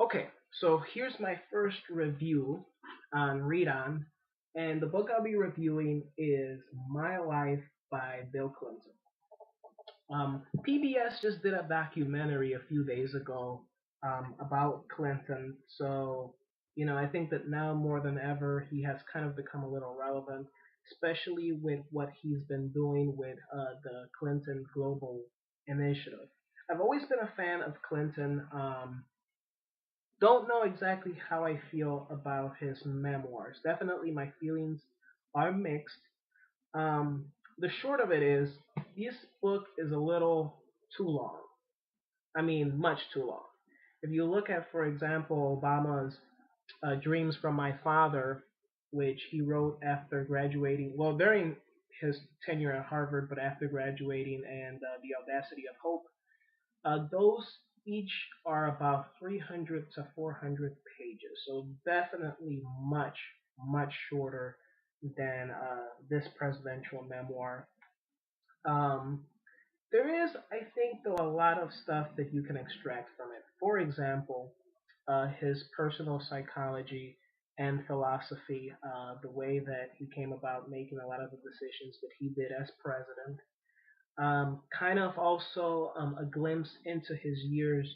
Okay, so here's my first review on Read On, and the book I'll be reviewing is My Life by Bill Clinton. PBS just did a documentary a few days ago about Clinton, so I think that now more than ever he has kind of become a little relevant, especially with what he's been doing with the Clinton Global Initiative. I've always been a fan of Clinton. Don't know exactly how I feel about his memoirs. Definitely my feelings are mixed. The short of it is, this book is a little too long. I mean, much too long. If you look at, for example, Obama's Dreams from My Father, which he wrote after graduating, well, during his tenure at Harvard, but after graduating, and The Audacity of Hope, those each are about 300 to 400 pages, so definitely much, much shorter than this presidential memoir. Um, there is, I think, though, a lot of stuff that you can extract from it. For example, his personal psychology and philosophy, the way that he came about making a lot of the decisions that he did as president, kind of also a glimpse into his years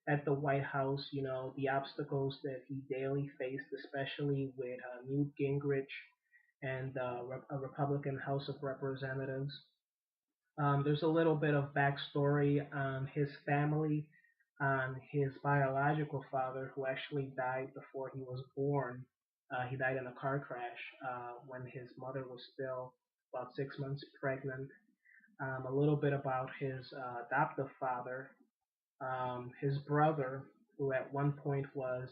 at the White House, the obstacles that he daily faced, especially with Newt Gingrich and a Republican House of Representatives. There's a little bit of backstory on his family, on his biological father, who actually died before he was born. He died in a car crash when his mother was still about 6 months pregnant. A little bit about his adoptive father, his brother, who at one point was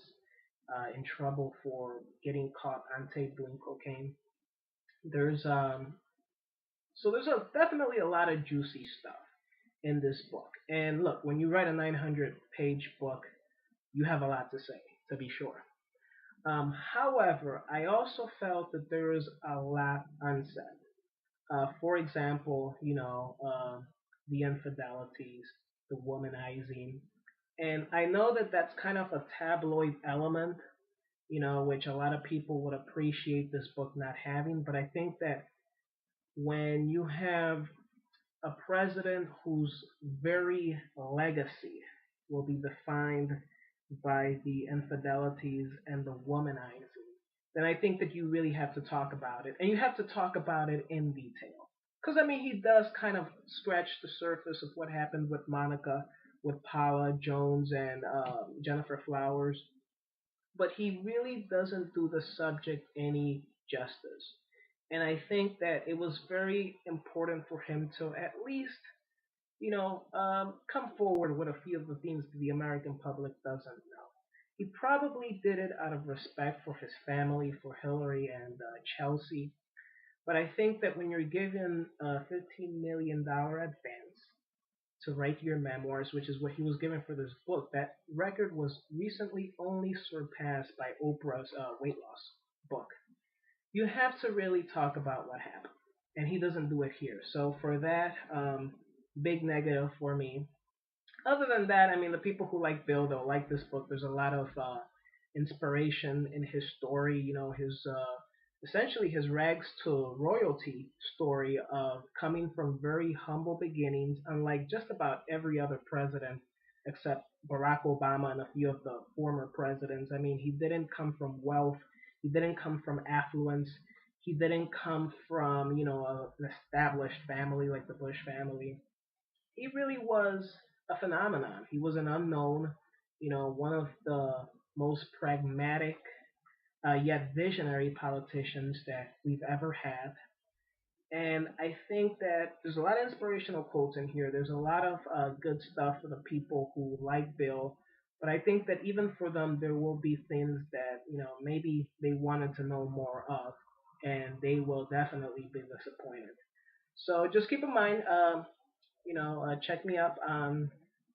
in trouble for getting caught on tape doing cocaine. There's so there's definitely a lot of juicy stuff in this book. And look, when you write a 900-page book, you have a lot to say, to be sure. However, I also felt that there is a lot unsaid. For example, the infidelities, the womanizing. And I know that that's kind of a tabloid element, which a lot of people would appreciate this book not having. But I think that when you have a president whose very legacy will be defined by the infidelities and the womanizing, then I think that you really have to talk about it. And you have to talk about it in detail. Because, I mean, he does kind of scratch the surface of what happened with Monica, with Paula Jones, and Jennifer Flowers. But he really doesn't do the subject any justice. And I think that it was very important for him to at least come forward with a few of the things that the American public doesn't know. He probably did it out of respect for his family, for Hillary and Chelsea. But I think that when you're given a $15 million advance to write your memoirs, which is what he was given for this book, that record was recently only surpassed by Oprah's weight loss book. You have to really talk about what happened. And he doesn't do it here. So for that, big negative for me. Other than that, I mean, the people who like Bill, they'll like this book. There's a lot of inspiration in his story. His essentially his rags to royalty story of coming from very humble beginnings, unlike just about every other president except Barack Obama and a few of the former presidents. I mean, he didn't come from wealth. He didn't come from affluence. He didn't come from, an established family like the Bush family. He really was a phenomenon. He was an unknown, one of the most pragmatic yet visionary politicians that we've ever had. And I think that there's a lot of inspirational quotes in here. There's a lot of good stuff for the people who like Bill. But I think that even for them, there will be things that, maybe they wanted to know more of, and they will definitely be disappointed. So just keep in mind, check me up on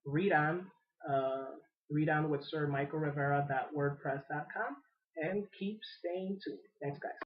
Read On, uh, Read On with Sir Michael Rivera.wordpress.com, and keep staying tuned. Thanks, guys.